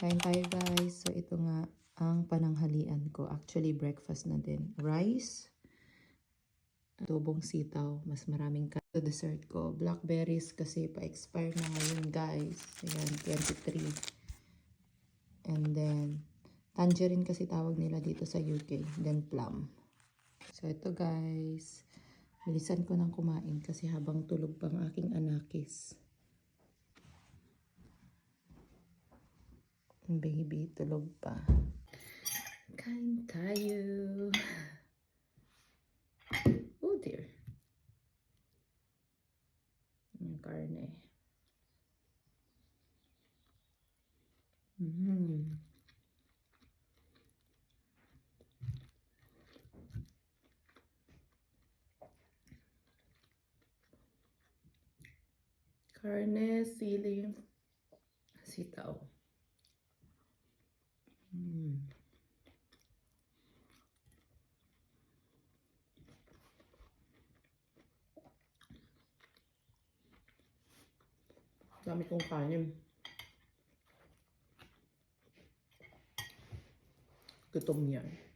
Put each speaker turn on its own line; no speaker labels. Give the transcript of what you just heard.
Kain tayo guys. So ito nga ang pananghalian ko. Actually breakfast na din. Rice, adobong sitaw, mas maraming sa dessert ko. Blackberries kasi pa-expire na ngayon guys. Ayan, 23. And then tangerine kasi tawag nila dito sa UK. Then plum. So ito guys, bilisan ko nang kumain kasi habang tulog pang aking anakis. Baby, tulog pa. Kain tayo. Oh dear. Yung karne. Karne, sili, sitaw. Dami kong kanin. Gutom yan.